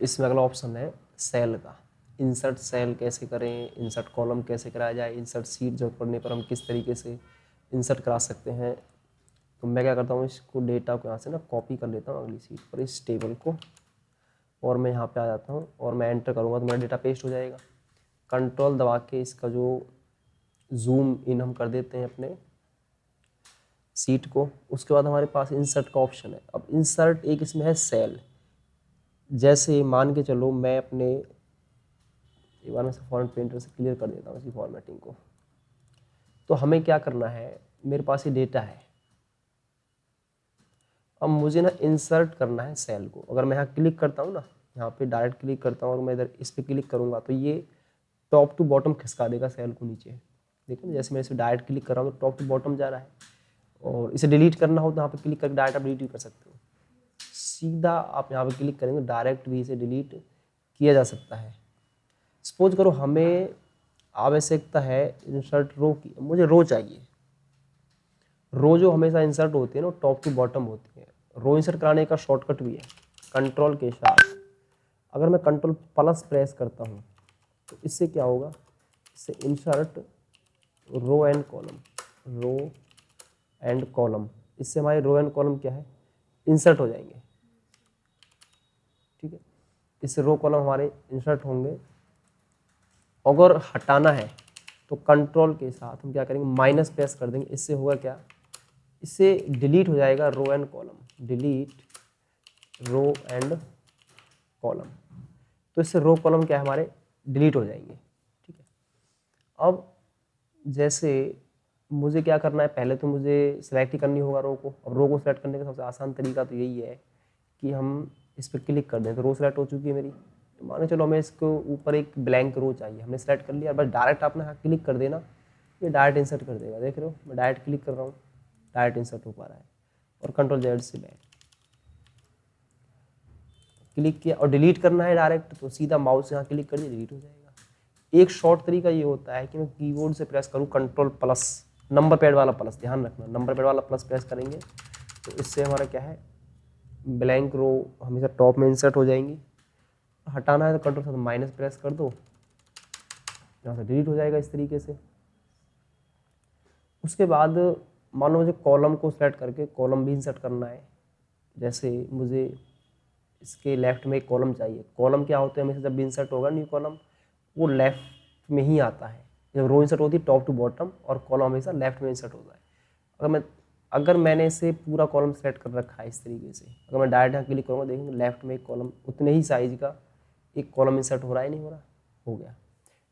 इसमें अगला ऑप्शन है सेल का। इंसर्ट सेल कैसे करें, इंसर्ट कॉलम कैसे कराया जाए, इंसर्ट सीट जरूरत पड़ने पर हम किस तरीके से इंसर्ट करा सकते हैं। तो मैं क्या करता हूँ, इसको डेटा को यहाँ से ना कॉपी कर लेता हूँ अगली सीट पर, इस टेबल को, और मैं यहाँ पे आ जाता हूँ और मैं एंटर करूँगा तो मेरा डेटा पेस्ट हो जाएगा। कंट्रोल दबा के इसका जो जूम इन हम कर देते हैं अपने सीट को। उसके बाद हमारे पास इंसर्ट का ऑप्शन है। अब इंसर्ट एक इसमें है सेल। जैसे मान के चलो मैं अपने, एक बार मैं फॉन्ट पेंटर से क्लियर कर देता हूँ इसकी फॉर्मेटिंग को। तो हमें क्या करना है, मेरे पास ये डेटा है, अब मुझे ना इंसर्ट करना है सेल को। अगर मैं यहाँ क्लिक करता हूँ ना, यहाँ पे डायरेक्ट क्लिक करता हूँ और मैं इधर इस पर क्लिक करूँगा तो ये टॉप टू बॉटम खिसका देगा सेल को नीचे। देखो ना, जैसे मैं इस पर डायरेक्ट क्लिक कर रहा हूँ तो टॉप टू बॉटम जा रहा है। और इसे डिलीट करना हो तो यहाँ पे क्लिक करके डायरेक्ट आप डिलीट भी कर सकते हो। सीधा आप यहाँ पे क्लिक करेंगे डायरेक्ट भी इसे डिलीट किया जा सकता है। सपोज करो हमें आवश्यकता है इंसर्ट रो की, मुझे रो चाहिए। रो जो हमेशा इंसर्ट होती है ना, टॉप टू बॉटम होती है। रो इंसर्ट कराने का शॉर्टकट भी है कंट्रोल के साथ। अगर मैं कंट्रोल प्लस प्रेस करता हूँ तो इससे क्या होगा, इससे insert row and column, row and column, इससे हमारे रो एंड कॉलम क्या है, इंसर्ट हो जाएंगे। ठीक है, इससे रो कॉलम हमारे इंसर्ट होंगे। अगर हटाना है तो कंट्रोल के साथ हम क्या करेंगे, माइनस प्रेस कर देंगे। इससे होगा क्या, इससे डिलीट हो जाएगा row and column, delete row and column. तो इससे रो कॉलम क्या है हमारे डिलीट हो जाएंगे। ठीक है, अब जैसे मुझे क्या करना है, पहले तो मुझे सिलेक्ट ही करनी होगा रो को। अब रो को सिलेक्ट करने का सबसे आसान तरीका तो यही है कि हम इस पर क्लिक कर दें। तो रो सिलेक्ट हो चुकी है मेरी। तो मान चलो हमें इसको ऊपर एक ब्लैंक रो चाहिए, हमने सेलेक्ट कर लिया। बस डायरेक्ट आपने यहाँ क्लिक कर देना, ये डायरेक्ट इंसर्ट कर देगा। देख रहे हो, मैं डायरेक्ट क्लिक कर रहा हूँ, डायरेक्ट इंसर्ट हो पा रहा है। और कंट्रोल जेड से बैक क्लिक किया और डिलीट करना है डायरेक्ट, तो सीधा माउस यहाँ क्लिक कर दिया, डिलीट हो जाएगा। एक शॉर्ट तरीका ये होता है कि मैं कीबोर्ड से प्रेस करूँ कंट्रोल प्लस, नंबर पैड वाला प्लस, ध्यान रखना नंबर पैड वाला प्लस प्रेस करेंगे तो इससे हमारा क्या है, ब्लैंक रो हमेशा टॉप में इंसर्ट हो जाएंगी। हटाना है तो कंट्रोल साथ माइनस प्रेस कर दो, यहाँ से डिलीट हो जाएगा इस तरीके से। उसके बाद मान लो मुझे कॉलम को सेलेक्ट करके कॉलम भी इंसर्ट करना है। जैसे मुझे इसके लेफ्ट में एक कॉलम चाहिए। कॉलम क्या होते हैं, हमेशा जब भी इंसर्ट होगा न्यू कॉलम वो लेफ्ट में ही आता है। जब रो इंसर्ट होती है टॉप टू बॉटम, और कॉलम हमेशा लेफ्ट में इंसर्ट होता है। अगर मैंने इसे पूरा कॉलम सेलेक्ट कर रखा है इस तरीके से, अगर मैं डायरेक्ट यहाँ क्लिक करूँगा देखेंगे लेफ्ट में एक कॉलम उतने ही साइज का एक कॉलम इंसर्ट हो रहा है, नहीं हो रहा, हो गया।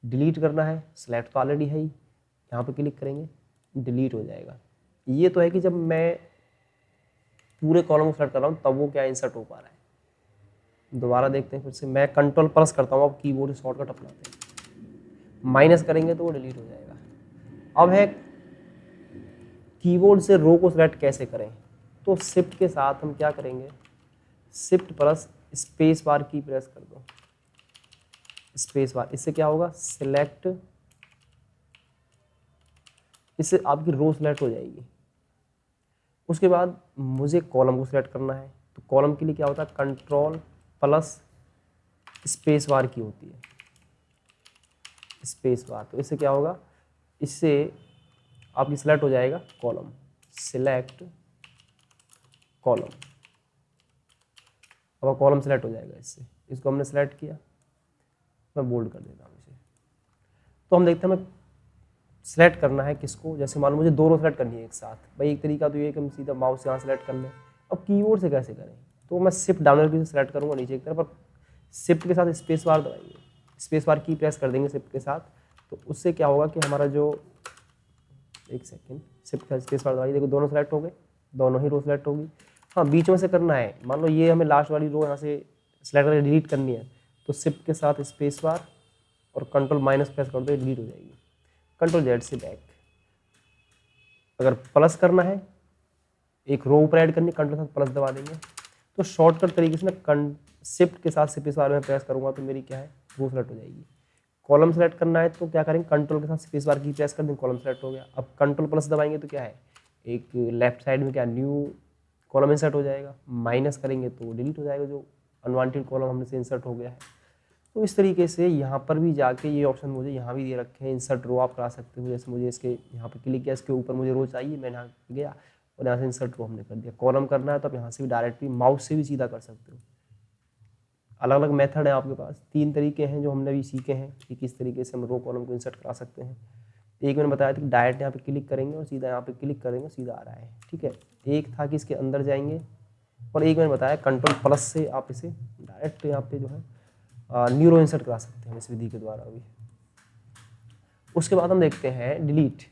डिलीट करना है, सेलेक्ट तो ऑलरेडी है ही, यहाँ पे क्लिक करेंगे डिलीट हो जाएगा। ये तो है कि जब मैं पूरे कॉलम को सेलेक्ट कर रहा हूँ तब वो क्या इंसर्ट हो पा रहा है। दोबारा देखते हैं फिर से, मैं कंट्रोल प्लस करता हूँ, अब कीबोर्ड शॉर्टकट अपनाते हैं। माइनस करेंगे तो वो डिलीट हो जाएगा। अब है कीबोर्ड से रो को सिलेक्ट कैसे करें, तो शिफ्ट के साथ हम क्या करेंगे, शिफ्ट प्लस स्पेस बार की प्रेस कर दो, स्पेस बार। इससे क्या होगा, सिलेक्ट, इससे आपकी रो सिलेक्ट हो जाएगी। उसके बाद मुझे कॉलम को सिलेक्ट करना है, तो कॉलम के लिए क्या होता है, कंट्रोल प्लस स्पेस बार की होती है, स्पेस बार। तो इससे क्या होगा, इससे आपकी सिलेक्ट हो जाएगा कॉलम, सिलेक्ट कॉलम। अब कॉलम सेलेक्ट हो जाएगा इससे। इसको हमने सेलेक्ट किया, मैं बोल्ड कर देता हूँ इसे। तो हम देखते हैं हमें सेलेक्ट करना है किसको। जैसे मान लो मुझे दो रो सेलेक्ट करनी है एक साथ, भाई एक तरीका तो ये है कि हम सीधा माउस यहाँ सेलेक्ट कर लें। अब कीबोर्ड से कैसे करें, तो मैं शिफ्ट डाउन करके सेलेक्ट करूँगा नीचे की तरफ, और शिफ्ट के साथ स्पेस बार दबाएंगे, स्पेस बार की प्रेस कर देंगे शिफ्ट के साथ। तो उससे क्या होगा कि हमारा जो, एक सेकेंड, शिफ्ट का स्पेस बार दबाइए, देखो दोनों सेलेक्ट हो गए, दोनों ही रो सेलेक्ट होगी। हाँ, बीच में से करना है, मान लो ये हमें लास्ट वाली रो यहाँ से सेलेक्ट करके डिलीट करनी है, तो शिफ्ट के साथ स्पेस बार और कंट्रोल माइनस प्रेस कर दो, डिलीट हो जाएगी। कंट्रोल जेड से बैक। अगर प्लस करना है, एक रो ऊपर ऐड करनी, कंट्रोल साथ प्लस दबा देंगे। तो शॉर्टकट तरीके से मैं शिफ्ट के साथ स्पेस बार में प्रेस करूँगा तो मेरी क्या है, रो सेलेक्ट हो जाएगी। कॉलम सेलेक्ट करना है तो क्या करेंगे, कंट्रोल के साथ स्पेस बार की प्रेस कर देंगे, कॉलम सेलेक्ट हो गया। अब कंट्रोल प्लस दबाएंगे तो क्या है, एक लेफ्ट साइड में क्या न्यू कॉलम इंसर्ट हो जाएगा। माइनस करेंगे तो डिलीट हो जाएगा जो अनवांटेड कॉलम हमने से इंसर्ट हो गया है। तो इस तरीके से यहाँ पर भी जाके ये ऑप्शन मुझे यहाँ भी दे रखे हैं, इंसर्ट रो आप करा सकते हो। जैसे मुझे इसके यहाँ पे क्लिक किया, इसके ऊपर मुझे रो चाहिए, मैंने यहाँ गया और यहाँ से इंसर्ट रो हमने कर दिया। कॉलम करना है तो आप यहाँ से भी डायरेक्टली माउस से भी सीधा कर सकते हो। अलग अलग मेथड है आपके पास, 3 तरीके हैं जो हमने अभी सीखे हैं कि किस तरीके से हम रो कॉलम को इंसर्ट करा सकते हैं। एक मैंने बताया था कि डायरेक्ट यहाँ पे क्लिक करेंगे और सीधा यहाँ पे क्लिक करेंगे, सीधा आ रहा है, ठीक है। एक था कि इसके अंदर जाएंगे, और एक मैंने बताया कंट्रोल+ से आप इसे डायरेक्ट यहाँ पे जो है न्यूरो इंसर्ट करा सकते हैं इस विधि के द्वारा भी। उसके बाद हम देखते हैं डिलीट।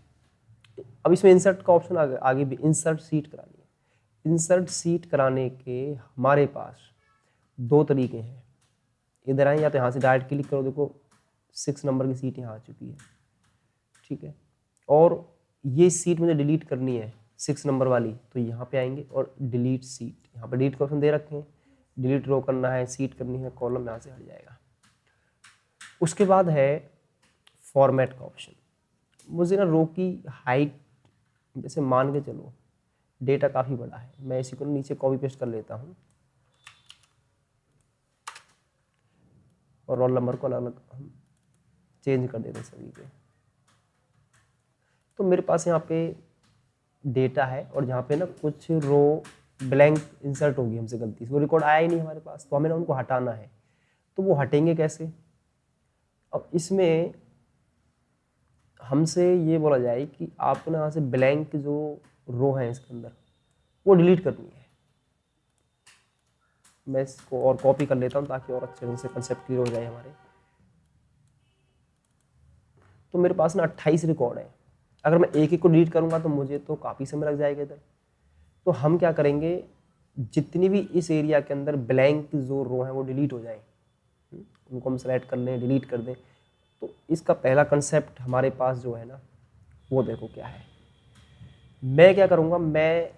अब इसमें इंसर्ट का ऑप्शन आगे भी, इंसर्ट सीट करानी है। इंसर्ट सीट कराने के हमारे पास 2 तरीके हैं। इधर आए या तो यहाँ से डायरेक्ट क्लिक करो, देखो 6 नंबर की सीट यहाँ आ चुकी है, ठीक है। और ये सीट मुझे डिलीट करनी है 6 नंबर वाली, तो यहाँ पे आएंगे और डिलीट सीट, यहाँ पे डिलीट का ऑप्शन दे रखे हैं। डिलीट रो करना है, सीट करनी है, कॉलम यहाँ से हट जाएगा। उसके बाद है फॉर्मेट का ऑप्शन। मुझे ना रो की हाइट, जैसे मान के चलो डेटा काफ़ी बड़ा है, मैं इसी को नीचे कॉपी पेस्ट कर लेता हूँ और रोल नंबर को अलग अलग हम चेंज कर देते हैं सभी के। तो मेरे पास यहाँ पे डेटा है और जहाँ पे ना कुछ रो ब्लैंक इंसर्ट होगी हमसे गलती से, वो रिकॉर्ड आया ही नहीं हमारे पास, तो हमें ना उनको हटाना है। तो वो हटेंगे कैसे? अब इसमें हमसे ये बोला जाए कि आपको ना यहाँ से ब्लैंक जो रो है इसके अंदर वो डिलीट करनी है। मैं इसको और कॉपी कर लेता हूँ ताकि और अच्छे से कंसेप्ट क्लियर हो जाए हमारे। तो मेरे पास ना 28 रिकॉर्ड है, अगर मैं एक एक को डिलीट करूँगा तो मुझे तो काफ़ी समय लग जाएगा इधर। तो हम क्या करेंगे, जितनी भी इस एरिया के अंदर ब्लैंक जो रो है वो डिलीट हो जाए, उनको हम सेलेक्ट कर लें, डिलीट कर दें। तो इसका पहला कंसेप्ट हमारे पास जो है ना वो देखो क्या है। मैं क्या करूँगा, मैं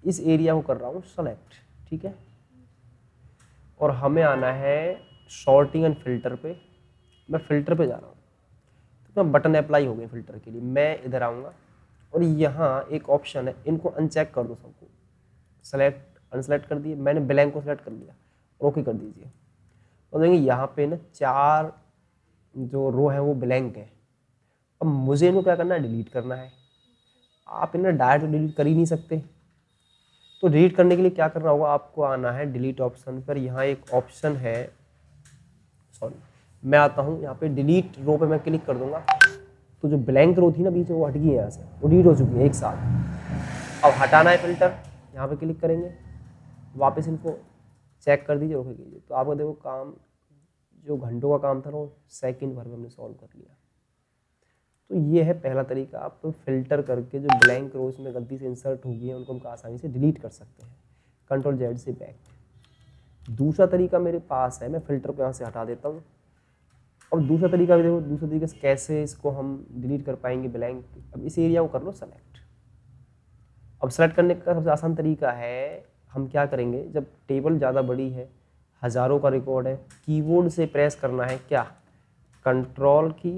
इस एरिया को कर रहा हूँ सेलेक्ट, ठीक है। और हमें आना है सॉर्टिंग एंड फिल्टर पे। मैं फिल्टर पे जा रहा हूँ, तो मैं बटन अप्लाई हो गए फिल्टर के लिए। मैं इधर आऊँगा और यहाँ एक ऑप्शन है, इनको अनचेक कर दो सबको। सेलेक्ट अनसेलेक्ट कर दिए, मैंने ब्लैंक को सेलेक्ट कर लिया, ओके कर दीजिए। और देखेंगे यहाँ पे ना 4 जो रो है वो ब्लैंक है। अब मुझे इनको क्या करना है, डिलीट करना है। आप इन्हें डायरेक्ट डिलीट कर ही नहीं सकते, तो डिलीट करने के लिए क्या करना होगा, आपको आना है डिलीट ऑप्शन पर। यहाँ एक ऑप्शन है, सॉरी मैं आता हूँ यहाँ पे डिलीट रो पे मैं क्लिक कर दूंगा, तो जो ब्लैंक रो थी ना बीच में वो हट गई है, यहाँ से वो डिलीट हो चुकी है एक साथ। अब हटाना है फिल्टर, यहाँ पे क्लिक करेंगे, वापस इनको चेक कर दीजिए, ओके कीजिए। तो आपका देखो काम जो घंटों का काम था ना वो सेकंड भर में हमने सॉल्व कर लिया। तो ये है पहला तरीका, आप फिल्टर करके जो ब्लैंक रो इसमें गलती से इंसर्ट हो गई है उनको हम आसानी से डिलीट कर सकते हैं, Ctrl+Z से बैक। दूसरा तरीका मेरे पास है, मैं फिल्टर को यहाँ से हटा देता हूँ। अब दूसरा तरीका भी देखो, दूसरे तरीके से कैसे इसको हम डिलीट कर पाएंगे ब्लैंक। अब इस एरिया को कर लो सेलेक्ट। अब सेलेक्ट करने का सबसे आसान तरीका है, हम क्या करेंगे, जब टेबल ज़्यादा बड़ी है, हज़ारों का रिकॉर्ड है, कीबोर्ड से प्रेस करना है क्या, कंट्रोल की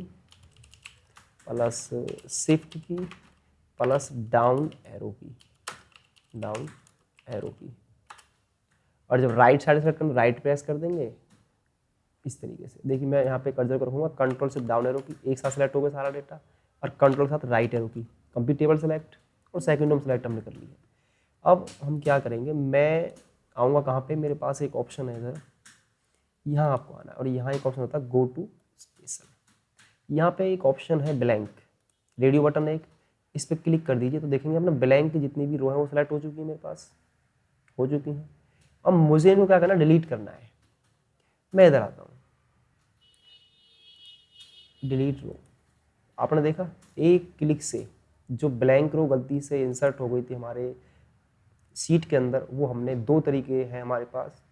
प्लस शिफ्ट की प्लस डाउन एरो की, डाउन एरो की। और जब राइट साइड सेलेक्ट करना, राइट प्रेस कर देंगे इस तरीके से। देखिए मैं यहाँ पे कर्सर को रखूँगा, कंट्रोल से डाउन एरो की, एक साथ सेलेक्ट हो गया सारा डेटा, और कंट्रोल के साथ राइट एरो की, कंप्लीट टेबल सेलेक्ट, और सेकंड सेलेक्ट हमने कर लिया। अब हम क्या करेंगे, मैं आऊँगा कहाँ पे, मेरे पास एक ऑप्शन है इधर, यहाँ आपको आना है, और यहाँ एक ऑप्शन होता है गो टू स्पेशल। यहाँ पे एक ऑप्शन है ब्लैंक, रेडियो बटन है एक, इस पर क्लिक कर दीजिए। तो देखेंगे अपना ब्लैंक की जितनी भी रो है वो सेलेक्ट हो चुकी है, मेरे पास हो चुकी हैं। अब मुझे इनको क्या करना है, डिलीट करना है। मैं इधर आता हूँ, डिलीट रो, आपने देखा एक क्लिक से जो ब्लैंक रो गलती से इंसर्ट हो गई थी हमारे सीट के अंदर, वो हमने 2 तरीके हैं हमारे पास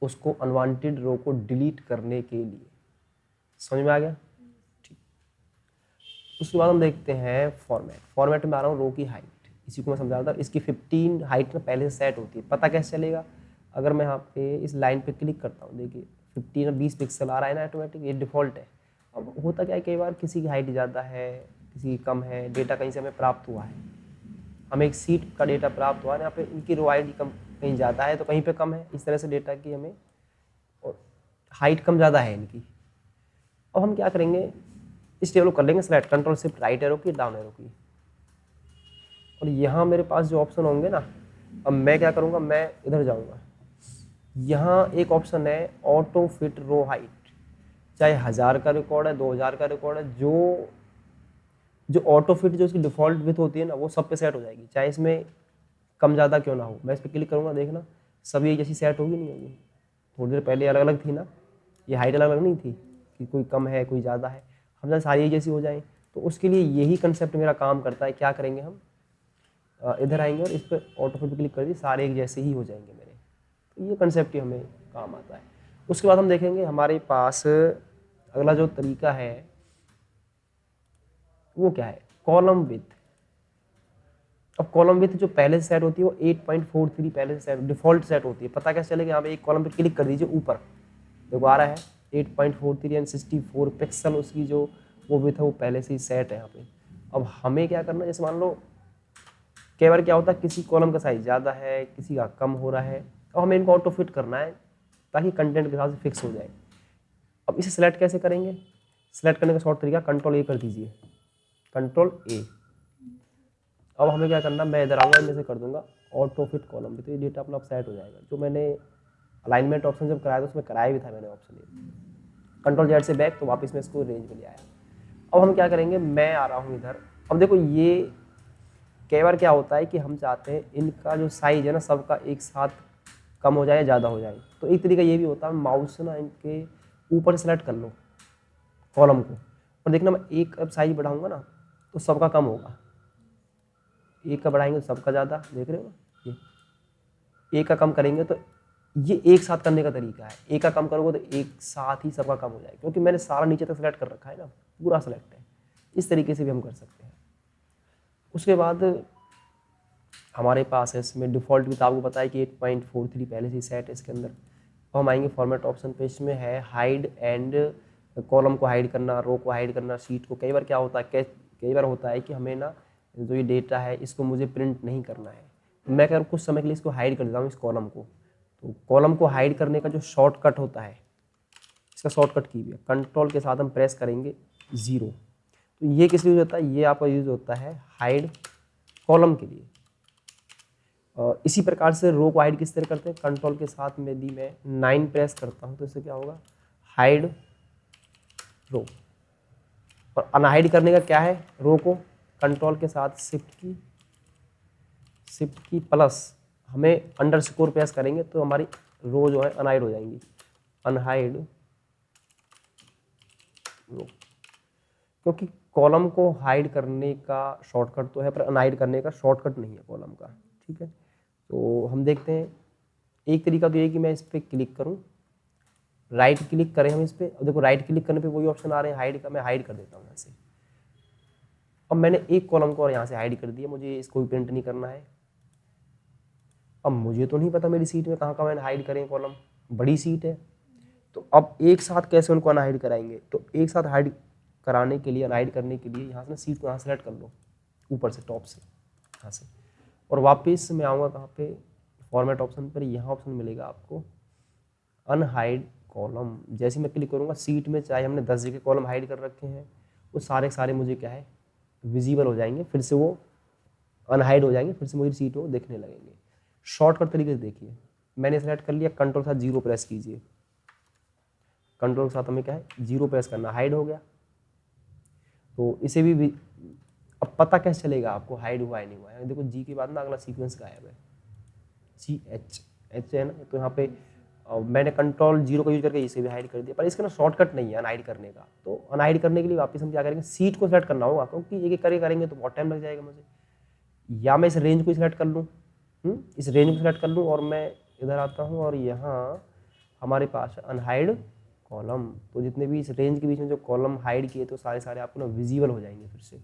उसको अनवांटेड रो को डिलीट करने के लिए। समझ में आ गया? ठीक। उसके बाद हम देखते हैं फॉर्मेट। फॉर्मेट में आ रहा हूँ रो की हाइट, इसी को मैं समझा रहा था। इसकी 15 हाइट ना पहले से सेट होती है, पता कैसे चलेगा, अगर मैं यहाँ पे इस लाइन पे क्लिक करता हूँ, देखिए 15 और 20 पिक्सल आ रहा है ना ऑटोमेटिक, ये डिफ़ॉल्ट है। अब होता क्या है, कई बार किसी की हाइट ज़्यादा है, किसी की कम है, डेटा कहीं से हमें प्राप्त हुआ है, हमें एक सीट का डेटा प्राप्त हुआ है, यहाँ पे इनकी रो हाइट कहीं ज़्यादा है तो कहीं पे कम है, इस तरह से डेटा की हमें, और हाइट कम ज़्यादा है इनकी। अब हम क्या करेंगे, इस टेबल को कर लेंगे select, control shift right arrow की, डाउन एरो की, और यहाँ मेरे पास जो ऑप्शन होंगे ना, अब मैं क्या करूँगा, मैं इधर जाऊँगा, यहाँ एक ऑप्शन है ऑटो फिट रो हाइट, चाहे 1000 का रिकॉर्ड है, 2000 का रिकॉर्ड है, जो ऑटो फिट जो उसकी डिफ़ॉल्ट विथ होती है ना, वो सब पे सेट हो जाएगी, चाहे इसमें कम ज़्यादा क्यों ना हो। मैं इस पर क्लिक करूँगा, देखना सब एक जैसी सेट होगी नहीं होगी। थोड़ी देर पहले अलग अलग थी ना, ये हाइट अलग अलग नहीं थी कि कोई कम है कोई ज़्यादा है, हम जब सारी एक जैसी हो जाएँ। तो उसके लिए यही कंसेप्ट मेरा काम करता है। क्या करेंगे हम, इधर आएंगे और इस पर ऑटो फिट क्लिक कर दिए, सारे एक जैसे ही हो जाएंगे मेरे। तो ये कंसेप्ट ही हमें काम आता है। उसके बाद हम देखेंगे हमारे पास अगला जो तरीका है वो क्या है, कॉलम विथ। अब कॉलम विथ जो पहले से सेट होती है वो 8.43 पहले से सेट डिफॉल्ट सेट होती है। पता कैसे चलेगा, यहाँ पे एक कॉलम पे क्लिक कर दीजिए, ऊपर देखो आ रहा है 8.43 एंड 64 पिक्सल, उसकी जो वो विथ है वो पहले से ही सेट है यहाँ पे। अब हमें क्या करना है, जैसे मान लो कई बार क्या होता है किसी कॉलम का साइज ज़्यादा है, किसी का कम हो रहा है, और हमें इनको ऑटो फिट करना है ताकि कंटेंट के हिसाब से फिक्स हो जाए। अब इसे सेलेक्ट कैसे करेंगे, सेलेक्ट करने का शॉर्ट तरीका कंट्रोल ए कर दीजिए, कंट्रोल ए। अब हमें क्या करना, मैं इधर आऊँगा, इनमें से कर दूंगा ऑटो फिट कॉलम पे, तो ये डेटा अपना सेट हो जाएगा। जो मैंने अलाइनमेंट ऑप्शन जब कराया था उसमें कराया भी था मैंने ऑप्शन ये, कंट्रोल जेड से बैक, तो वापस में इसको रेंज में ले आया। अब हम क्या करेंगे, मैं आ रहा हूँ इधर। अब देखो ये कई बार क्या होता है कि हम चाहते हैं इनका जो साइज है ना सबका एक साथ कम हो जाए ज़्यादा हो जाए। तो एक तरीका ये भी होता है, माउस से ना इनके ऊपर सेलेक्ट कर लो कॉलम को, और देखना मैं एक अब साइज बढ़ाऊंगा ना तो सबका कम होगा, एक का बढ़ाएंगे तो सबका ज़्यादा, देख रहे हो ये एक का कम करेंगे तो ये एक साथ करने का तरीका है। एक का कम करोगे तो एक साथ ही सबका कम हो जाएगा, क्योंकि मैंने सारा नीचे तक सेलेक्ट कर रखा है ना, पूरा सेलेक्ट है। इस तरीके से भी हम कर सकते हैं। उसके बाद हमारे पास है इसमें डिफ़ॉल्ट भी, तो आपको पता है कि 8.43 पहले से सेट है इसके अंदर। तो हम आएंगे फॉर्मेट ऑप्शन पे, इसमें है हाइड एंड कॉलम को हाइड करना, रो को हाइड करना, शीट को। कई बार क्या होता है, कई बार होता है कि हमें ना जो ये डेटा है इसको मुझे प्रिंट नहीं करना है, तो मैं क्या कुछ समय के लिए इसको हाइड कर देता हूँ, इस कॉलम को। तो कॉलम को हाइड करने का जो शॉर्टकट होता है, इसका शॉर्टकट की भी है, कंट्रोल के साथ हम प्रेस करेंगे 0। तो ये किस लिए यूज होता है, ये आपका यूज होता है हाइड कॉलम के लिए। इसी प्रकार से रो को हाइड किस तरह करते हैं, कंट्रोल के साथ में यदि मैं 9 प्रेस करता हूँ तो इससे क्या होगा, हाइड रो। और अनहाइड करने का क्या है, रो को कंट्रोल के साथ शिफ्ट की प्लस हमें अंडरस्कोर प्रेस करेंगे तो हमारी रो जो है अनहाइड हो जाएंगी, अनहाइड रो। क्योंकि कॉलम को हाइड करने का शॉर्टकट तो है पर अनहाइड करने का शॉर्टकट नहीं है कॉलम का, ठीक है। तो हम देखते हैं, एक तरीका तो ये है कि मैं इस पर क्लिक करूं, राइट क्लिक करें हम इस पर, और देखो राइट क्लिक करने पे वही ऑप्शन आ रहे हैं हाइड का, मैं हाइड कर देता हूँ यहाँ से। अब मैंने एक कॉलम को और यहाँ से हाइड कर दिया, मुझे इसको भी प्रिंट नहीं करना है। अब मुझे तो नहीं पता मेरी सीट में कहाँ मैंने हाइड करें कॉलम, बड़ी सीट है। तो अब एक साथ कैसे उनको अनहाइड कराएंगे, तो एक साथ हाइड कराने के लिए, अनहाइड करने के लिए यहाँ से ना सीट को यहाँ सेलेक्ट कर लो, ऊपर से टॉप से यहाँ से, और वापस मैं आऊँगा कहाँ पे, फॉर्मेट ऑप्शन पर। यहाँ ऑप्शन मिलेगा आपको अनहाइड कॉलम। जैसे मैं क्लिक करूँगा सीट में, चाहे हमने 10 जगह कॉलम हाइड कर रखे हैं, वो सारे मुझे क्या है विजिबल हो जाएंगे, फिर से वो अनहाइड हो जाएंगे, फिर से मुझे सीट वो देखने लगेंगे। शॉर्टकट तरीके से देखिए, मैंने सेलेक्ट कर लिया, कंट्रोल के साथ 0 प्रेस कीजिए, कंट्रोल के साथ हमें क्या है 0 प्रेस करना, हाइड हो गया। तो इसे भी अब पता कैसे चलेगा आपको हाइड हुआ है नहीं हुआ है, देखो जी के बाद ना अगला सीक्वेंस गायब है, एच है ना, तो यहाँ पे मैंने कंट्रोल 0 का यूज करके इसे भी हाइड कर दिया, पर इसका ना शॉर्टकट नहीं है अनहाइड करने का। तो अनहाइड करने के लिए वापस हम क्या करेंगे, सीट को सेलेक्ट करना होगा, क्योंकि एक एक करके करेंगे तो बहुत टाइम लग जाएगा मुझे। या मैं इस रेंज को सिलेक्ट कर लूँ, इस रेंज को सिलेक्ट कर लूँ, और मैं इधर आता हूँ और यहाँ हमारे पास अनहाइड कॉलम। तो जितने भी इस रेंज के बीच में जो कॉलम हाइड किए तो सारे आपको ना विजिबल हो जाएंगे फिर से।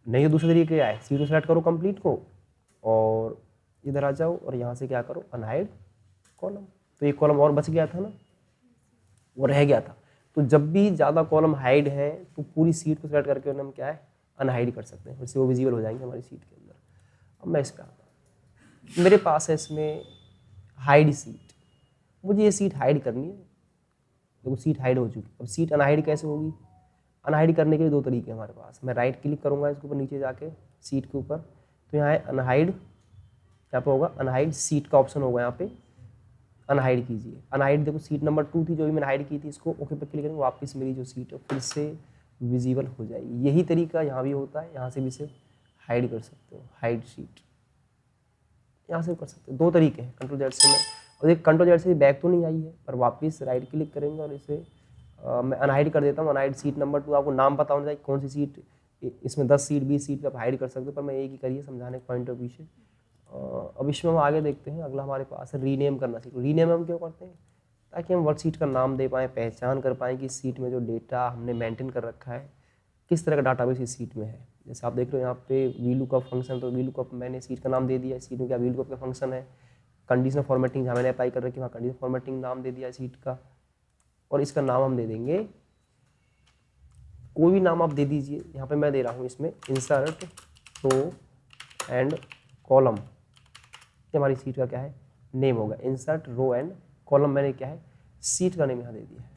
नहीं तो दूसरे तरीके क्या है, सीट को सेलेक्ट करो कंप्लीट को, और इधर आ जाओ और यहाँ से क्या करो अनहाइड कॉलम। तो एक कॉलम और बच गया था ना, वो रह गया था। तो जब भी ज़्यादा कॉलम हाइड है तो पूरी सीट को सेलेक्ट करके हम क्या है अनहाइड कर सकते हैं, फिर से वो विजिबल हो जाएंगे हमारी सीट के अंदर। अब मैं इसका मेरे पास है इसमें हाइड सीट, मुझे ये सीट हाइड करनी है। देखो सीट हाइड हो चुकी। अब सीट अनहाइड कैसे होगी? अनहाइड करने के लिए दो तरीके हैं हमारे पास। मैं राइट क्लिक करूँगा इसके ऊपर नीचे जाके सीट के ऊपर, तो यहाँ है अनहाइड, यहाँ पे होगा अनहाइड सीट का ऑप्शन होगा, यहाँ पे अनहाइड कीजिए। अनहाइड देखो सीट नंबर 2 थी जो भी मैंने हाइड की थी, इसको ओके पे क्लिक करेंगे, वापस मेरी जो सीट है फिर से विजिबल हो जाएगी। यही तरीका यहाँ भी होता है, यहाँ से भी इसे हाइड कर सकते हो, हाइड सीट यहाँ से कर सकते हो। दो तरीके हैं कंट्रोल जेड से मैं, और एक कंट्रोल जेड से बैक तो नहीं आई है, पर वापस राइट क्लिक करेंगे और इसे मैं अनहाइड कर देता हूँ। अनहाइड सीट नंबर 2, आपको नाम पता होना चाहिए कौन सी सीट, इसमें 10 सीट 20 सीट आप हाइड कर सकते हो, पर मैं एक ही करिए समझाने के पॉइंट ऑफ व्यू से। अब इसमें हम आगे देखते हैं। अगला हमारे पास है रीनेम करना सीखो। रीनेम हम क्यों करते हैं? ताकि हम वर्क सीट का नाम दे पाएँ, पहचान कर पाएँ कि इस सीट में जो डेटा हमने मेंटेन कर रखा है किस तरह का डाटाबेस इस सीट में है। जैसे आप देख रहे हो यहाँ पे वीलुकअप फंक्शन, तो वीलुकअप मैंने सीट का नाम दे दिया। सीट में क्या वीलुकअप का फंक्शन है। कंडीशनल फॉर्मेटिंग जहाँ मैंने अप्लाई कर रखी है वहाँ कंडीशनल फॉर्मेटिंग नाम दे दिया सीट का, और इसका नाम हम दे देंगे, कोई भी नाम आप दे दीजिए। यहाँ पे मैं दे रहा हूँ इसमें इंसर्ट रो एंड कॉलम, ये हमारी सीट का क्या है नेम होगा। इंसर्ट रो एंड कॉलम मैंने क्या है सीट का नेम यहाँ दे दिया है।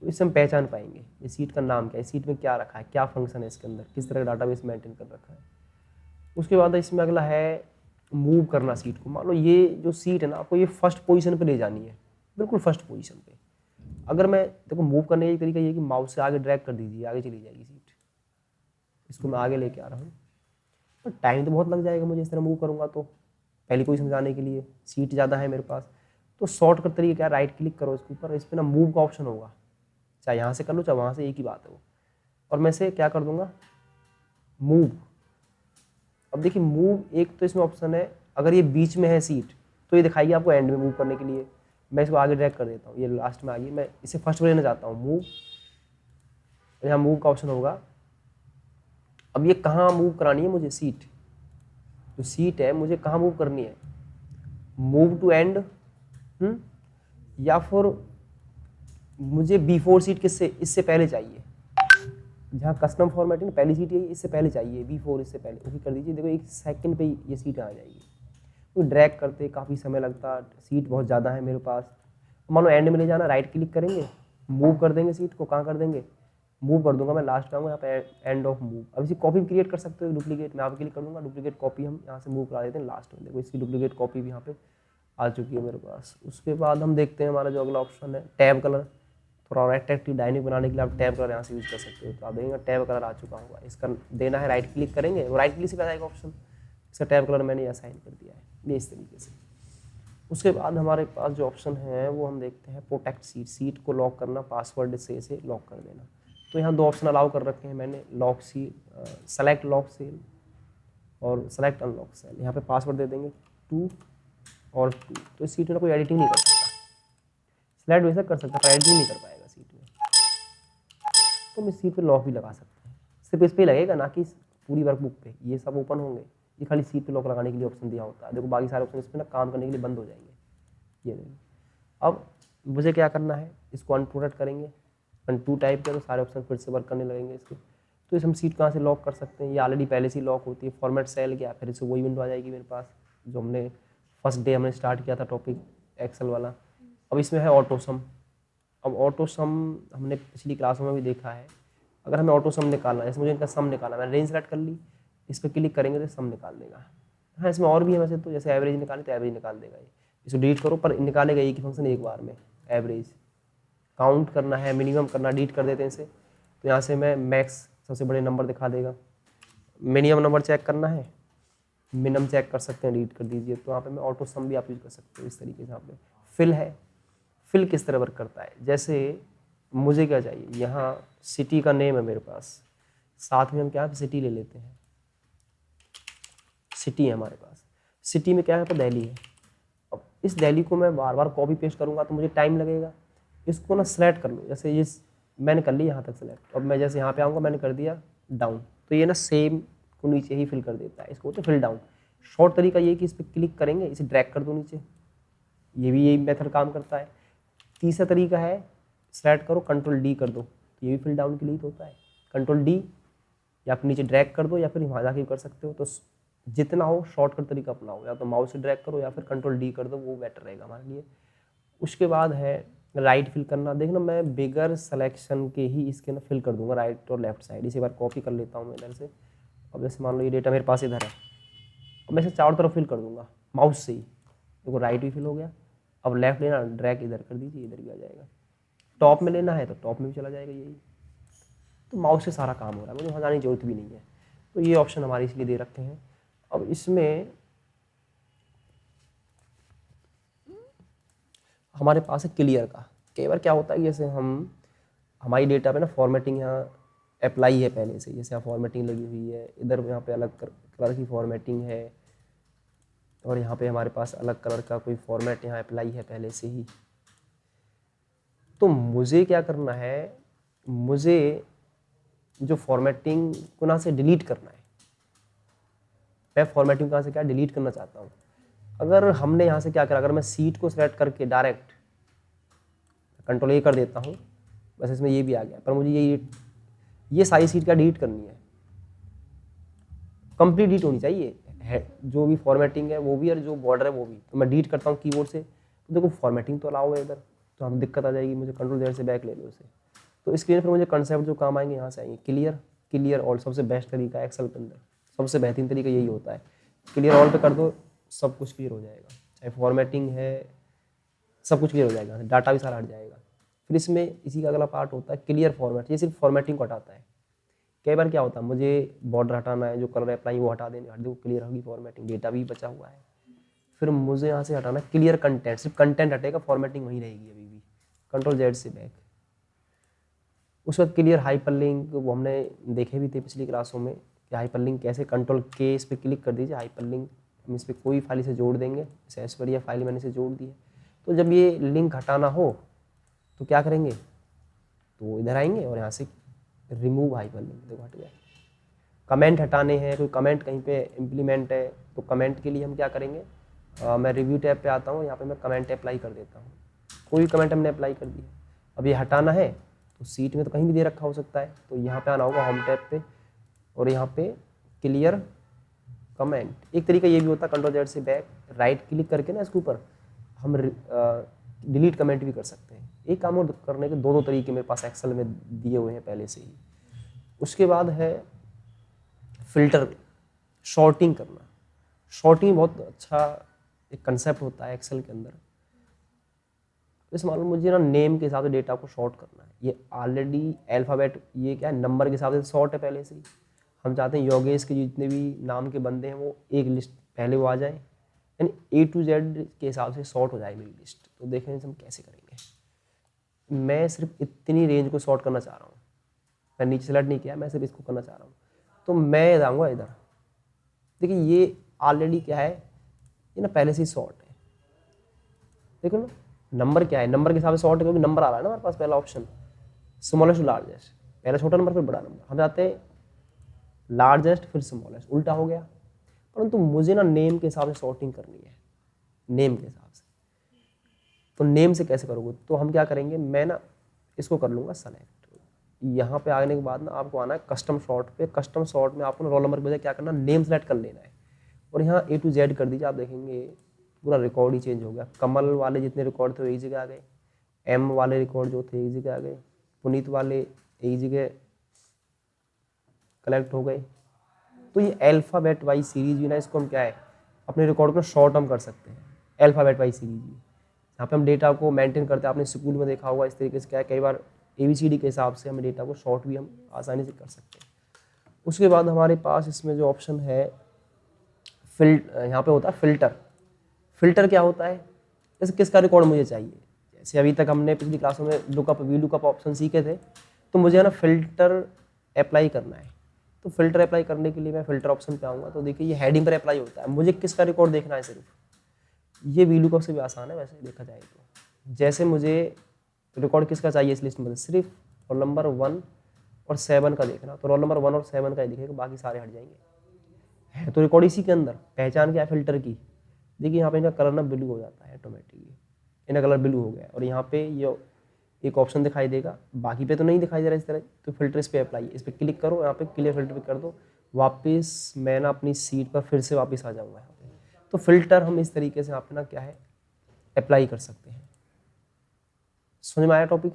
तो इससे हम पहचान पाएंगे ये सीट का नाम क्या है, सीट में क्या रखा है, क्या फंक्शन है इसके अंदर, किस तरह का डाटाबेस मेंटेन कर रखा है। उसके बाद इसमें अगला है मूव करना सीट को। मान लो ये जो सीट है ना, आपको ये फर्स्ट पोजीशन पे ले जानी है, बिल्कुल फर्स्ट पोजीशन पे। अगर मैं देखो मूव करने का एक तरीका ये है कि माउस से आगे ड्रैग कर दीजिए, आगे चली जाएगी सीट। इसको मैं आगे लेके आ रहा हूँ, पर टाइम तो बहुत लग जाएगा मुझे इस तरह मूव करूँगा तो। पहले कोई समझाने के लिए सीट ज़्यादा है मेरे पास, तो शॉर्टकट तरीका क्या है, राइट क्लिक करो इसके ऊपर, इस पर ना मूव का ऑप्शन होगा, चाहे यहाँ से कर लो चाहे वहाँ से, एक ही बात है वो। और मैं से क्या कर दूंगा मूव। अब देखिए मूव एक तो इसमें ऑप्शन है, अगर ये बीच में है सीट तो ये दिखाएगी आपको एंड में मूव करने के लिए। मैं इसको आगे ड्रैग कर देता हूँ, ये लास्ट में आ गई, मैं इसे फर्स्ट में लेना चाहता हूँ मूव, यहाँ मूव का ऑप्शन होगा। अब ये कहाँ मूव करानी है मुझे, सीट जो सीट है मुझे कहाँ मूव करनी है, मूव टू एंड या फिर मुझे बिफोर सीट किससे, इससे पहले चाहिए। जहाँ कस्टम फॉर्मेटिंग पहली सीट यही, इससे पहले चाहिए, बिफोर इससे पहले ओके कर दीजिए। देखो 1 सेकंड पे ये सीट आ जाएगी। तो ड्रैग करते काफ़ी समय लगता, सीट बहुत ज़्यादा है मेरे पास। मान लो एंड में ले जाना, राइट क्लिक करेंगे, मूव कर देंगे सीट को, कहाँ कर देंगे मूव कर दूंगा मैं, लास्ट में आऊँगा यहाँ पे एंड ऑफ मूव। अब इसी कॉपी क्रिएट कर सकते हो डुप्लीकेट, मैं आप क्लिक कर दूँगा, डुप्लीकेट कॉपी हम यहाँ से मूव करा देते हैं लास्ट में। देखो इसकी डुप्लीकेट कॉपी भी यहाँ पे आ चुकी है मेरे पास। उसके बाद हम देखते हैं हमारा जो अगला ऑप्शन है टैब कलर। थोड़ा और अट्रैक्टिव डायनिक बनाने के लिए आप टैब कलर यहाँ से यूज़ कर सकते हो। तो आप देखेंगे टैब कलर आ चुका होगा, इसका देना है, राइट क्लिक करेंगे वो राइट क्लिक से आ जाएगा ऑप्शन, इसका टैब कलर मैंने असाइन कर दिया है ये इस तरीके से। उसके बाद हमारे पास जो ऑप्शन है वो हम देखते हैं प्रोटेक्ट सीट, सीट को लॉक करना, पासवर्ड से इसे लॉक कर देना। तो यहाँ दो ऑप्शन अलाउ कर रखे हैं मैंने, lock cell, select lock cell और सेलेक्ट अनलॉक सेल। यहाँ पे पासवर्ड दे देंगे 2 और 2। तो इस सीट में कोई एडिटिंग नहीं कर सकता, स्लाइड वैसा कर सकता है एडिटिंग नहीं कर पाएगा सीट में। तो हम इस सीट पे लॉक भी लगा सकते हैं, सिर्फ इस पर ही लगेगा ना कि पूरी वर्कबुक पे। ये सब ओपन होंगे, ये खाली सीट पे लॉक लगाने के लिए ऑप्शन दिया होता है। देखो बाकी सारे ऑप्शन इस पर ना काम करने के लिए बंद हो जाएंगे। ये देखिए अब मुझे क्या करना है, इसको अनप्रोटेक्ट करेंगे, अनटू टाइप करें तो सारे ऑप्शन फिर से वर्क करने लगेंगे इसके। तो इस हम सीट कहाँ से लॉक कर सकते हैं, ये ऑलरेडी पहले से ही लॉक होती है। फॉर्मेट सेल गया, फिर इससे वही विंडो आ जाएगी मेरे पास जो हमने फर्स्ट डे हमने स्टार्ट किया था टॉपिक एक्सेल वाला। अब इसमें है ऑटो सम। अब ऑटो सम हमने पिछली क्लासों में भी देखा है, अगर हमें ऑटो सम निकालना है, जैसे मुझे इनका सम निकालना है, मैंने रेंज सेलेक्ट कर ली, इस पर क्लिक करेंगे तो सम निकाल देगा। हाँ इसमें और भी है वैसे तो, जैसे एवरेज निकाले तो एवरेज निकाल देगा ये, इसको डिलीट करो पर निकालेगा एक ही फंक्शन एक बार में। एवरेज काउंट करना है, मिनिमम करना, डिलीट कर देते हैं इसे। तो यहाँ से मैं मैक्स सबसे बड़े नंबर दिखा देगा, मिनिमम नंबर चेक करना है, मिनिमम चेक कर सकते हैं, डिलीट कर दीजिए। तो यहाँ पे मैं ऑटो सम भी आप यूज कर सकते हो इस तरीके से। यहाँ पे फिल है, फिल किस तरह वर्क करता है, जैसे मुझे क्या चाहिए, यहाँ सिटी का नेम है मेरे पास, साथ में हम क्या सिटी ले लेते हैं, सिटी है हमारे पास, सिटी में क्या है तो दिल्ली है। अब इस दिल्ली को मैं बार बार कॉपी पेस्ट करूँगा तो मुझे टाइम लगेगा। इसको ना सेलेक्ट कर लो, जैसे ये मैंने कर ली यहाँ तक सेलेक्ट। अब मैं जैसे यहाँ पे आऊँगा, मैंने कर दिया डाउन, तो ये ना सेम को नीचे ही फिल कर देता है, इसको तो फिल डाउन। शॉर्ट तरीका ये कि इस पर क्लिक करेंगे, इसे ड्रैग कर दो नीचे, ये भी यही मेथड काम करता है। तीसरा तरीका है सेलेक्ट करो कंट्रोल डी कर दो, तो ये भी फिल डाउन के लिए होता है। कंट्रोल डी या फिर नीचे ड्रैग कर दो या फिर वहाँ जाके कर सकते हो। तो जितना हो शॉर्टकट तरीका अपनाओ, या तो माउस से ड्रैग करो या फिर कंट्रोल डी कर दो, वो बेटर रहेगा हमारे लिए। उसके बाद है राइट फिल करना। देखना मैं बिगर सिलेक्शन के ही इसके ना फिल कर दूंगा राइट और लेफ्ट साइड। इसे बार कॉपी कर लेता हूँ मैं इधर से। अब जैसे मान लो ये डेटा मेरे पास इधर है, अब मैं इसे चारों तरफ फिल कर दूंगा माउस से ही। देखो राइट भी फिल हो गया। अब लेफ्ट लेना, ड्रैग इधर कर दीजिए, इधर भी आ जाएगा। टॉप में लेना है तो टॉप में भी चला जाएगा यही। तो माउस से सारा काम हो रहा है, मुझे वहाँ जाने की जरूरत भी नहीं है। तो ये ऑप्शन हमारे इसलिए दे रखे हैं। अब इसमें हमारे पास है क्लियर का। कई बार क्या होता है, जैसे हम हमारी डेटा पे ना फॉर्मेटिंग यहाँ अप्लाई है पहले से, जैसे यहाँ फॉर्मेटिंग लगी हुई है, इधर यहाँ पे अलग कलर की फॉर्मेटिंग है, और यहाँ पे हमारे पास अलग कलर का कोई फॉर्मेट यहाँ अप्लाई है पहले से ही। तो मुझे क्या करना है, मुझे जो फॉर्मेटिंग को ना से डिलीट करना है। मैं फॉर्मेटिंग कहाँ से क्या डिलीट करना चाहता हूँ। अगर हमने यहाँ से क्या करा, अगर मैं सीट को सेलेक्ट करके डायरेक्ट कंट्रोल ए कर देता हूँ, बस इसमें ये भी आ गया, पर मुझे ये सारी सीट क्या डिलीट करनी है, कंप्लीट डिलीट होनी चाहिए है, जो भी फॉर्मेटिंग है वो भी और जो बॉर्डर है वो भी। तो मैं डिलीट करता हूँ कीबोर्ड से, तो देखो फॉर्मेटिंग तो अलाउ है इधर, तो हम दिक्कत आ जाएगी, मुझे कंट्रोल जेड से बैक ले लो इसे। तो स्क्रीन पर मुझे कंसेप्ट जो काम आएंगे यहाँ से आएंगे। क्लियर ऑल सबसे बेस्ट तरीका है एक्सेल के अंदर, सबसे बेहतरीन तरीका यही होता है। क्लियर ऑल पे कर दो, सब कुछ क्लियर हो जाएगा, चाहे फॉर्मेटिंग है सब कुछ क्लियर हो जाएगा, डाटा भी सारा हट जाएगा। फिर इसमें इसी का अगला पार्ट होता है क्लियर फॉर्मेट। ये सिर्फ फॉर्मेटिंग को हटाता है। कई बार क्या होता है, मुझे बॉर्डर हटाना है, जो कलर अप्लाई वो हटा देने, हट दो, क्लियर होगी फॉर्मेटिंग, डेटा भी बचा हुआ है। फिर मुझे यहाँ से हटाना क्लियर कंटेंट, सिर्फ कंटेंट हटेगा, फॉर्मेटिंग वहीं रहेगी अभी भी। कंट्रोल जेड से बैक। उस वक्त क्लियर हाइपरलिंक, वो हमने देखे भी थे पिछली क्लासों में कि हाइपरलिंक कैसे। कंट्रोल के इस पर क्लिक कर दीजिए, हाइपरलिंक हम इस पर कोई फाइल से जोड़ देंगे, एस पर यह फाइल मैंने इसे जोड़ दी है। तो जब ये लिंक हटाना हो तो क्या करेंगे, तो इधर आएंगे और यहाँ से रिमूव हाइपरलिंक, देखो हट गया। कमेंट हटाने हैं, कोई कमेंट कहीं पे इम्प्लीमेंट है तो कमेंट के लिए हम क्या करेंगे, मैं रिव्यू टैब पे आता हूँ, यहाँ पे मैं कमेंट अप्लाई कर देता हूँ। कोई कमेंट हमने अप्लाई कर दिया, अब ये हटाना है तो सीट में तो कहीं भी दे रखा हो सकता है, तो यहाँ पे आना होगा होम टैब पे, और यहाँ पे क्लियर कमेंट। एक तरीका ये भी होता है कंट्रोल जेड से बैक, राइट क्लिक करके ना इसके ऊपर हम डिलीट कमेंट भी कर सकते हैं। एक काम और करने के दो तरीके मेरे पास एक्सेल में दिए हुए हैं पहले से ही। उसके बाद है फिल्टर, शॉर्टिंग करना। शॉर्टिंग बहुत अच्छा एक कंसेप्ट होता है एक्सेल के अंदर। जैसे मान लो मुझे ना नेम के हिसाब से डेटा को शॉर्ट करना है, ये ऑलरेडी अल्फ़ाबेट, ये क्या है नंबर के हिसाब से शॉर्ट है पहले से ही। हम चाहते हैं योगेश के जितने भी नाम के बंदे हैं वो एक लिस्ट पहले वो आ जाए, यानी A to Z के हिसाब से शॉर्ट हो जाए मेरी लिस्ट। तो देखें हम कैसे करेंगे। मैं सिर्फ इतनी रेंज को शॉर्ट करना चाह रहा हूँ, मैं नीचे सेलेक्ट नहीं किया, मैं सिर्फ इसको करना चाह रहा हूँ। तो मैं जाऊँगा इधर, देखिए ये ऑलरेडी क्या है, ये ना पहले से ही शॉर्ट है। देखो ना नंबर क्या है, नंबर के हिसाब से शॉर्ट है क्योंकि नंबर आ रहा है ना हमारे पास पहला ऑप्शन, स्मॉलेस्ट टू लार्जेस्ट, पहला छोटा नंबर फिर बड़ा नंबर। हम जाते हैं लार्जेस्ट फिर स्मॉलेस्ट, उल्टा हो गया। परंतु मुझे ना नेम के हिसाब से शॉर्टिंग करनी है, नेम के हिसाब से। तो नेम से कैसे करोगे, तो हम क्या करेंगे, मैं ना इसको कर लूँगा सेलेक्ट। यहाँ पे आने के बाद ना आपको आना है कस्टम शॉर्ट पे। कस्टम शॉर्ट में आपको ना रोल नंबर के बजाय क्या करना, नेम सेलेक्ट कर लेना है और यहाँ A to Z कर दीजिए। आप देखेंगे पूरा रिकॉर्ड ही चेंज हो गया। कमल वाले जितने रिकॉर्ड थे वो एक जगह आ गए, M वाले रिकॉर्ड जो थे एक जगह आ गए, पुनीत वाले एक जगह कलेक्ट हो गए। तो ये अल्फ़ाबेट वाइज सीरीज भी ना, इसको हम क्या है अपने रिकॉर्ड को शॉर्ट हम कर सकते हैं अल्फ़ाबेट वाइज सीरीज भी। यहाँ पे हम डेटा को मेंटेन करते हैं, आपने स्कूल में देखा होगा इस तरीके से क्या है, कई बार ABCD के हिसाब से हमें डेटा को शॉर्ट भी हम आसानी से कर सकते हैं। उसके बाद हमारे पास इसमें जो ऑप्शन है यहाँ पे होता है फिल्टर। फिल्टर क्या होता है, जैसे किसका रिकॉर्ड मुझे चाहिए। जैसे अभी तक हमने पिछली क्लासों में लुकअप वी लुकअप ऑप्शन सीखे थे, तो मुझे है ना फिल्टर अप्लाई करना है। तो फिल्टर अप्लाई करने के लिए मैं फिल्टर ऑप्शन पे आऊँगा, तो देखिए ये हेडिंग पर अप्लाई होता है। मुझे किसका रिकॉर्ड देखना है सिर्फ, ये वी लुकअप से भी आसान है वैसे देखा जाए तो। जैसे मुझे रिकॉर्ड किसका चाहिए इस लिस्ट में, सिर्फ रोल नंबर 1 और 7 का देखना, तो रोल नंबर 1 और 7 का ही दिखेगा, बाकी सारे हट जाएंगे। है तो रिकॉर्ड इसी के अंदर। पहचान क्या है फिल्टर की, देखिए यहाँ पे इनका कलर ना ब्लू हो जाता है ऑटोमेटिकली, इनका कलर ब्लू हो गया और यहाँ पे ये एक ऑप्शन दिखाई देगा, बाकी पे तो नहीं दिखाई दे रहा इस तरह। तो फिल्टर इस पर अप्लाई, इस पर क्लिक करो, यहाँ पे क्लियर फिल्टर पे कर दो, वापस मैं ना अपनी सीट पर फिर से वापस आ जाऊंगा यहाँ पे। तो फिल्टर हम इस तरीके से यहाँ पे ना क्या है अप्लाई कर सकते हैं। समझ में आया टॉपिक?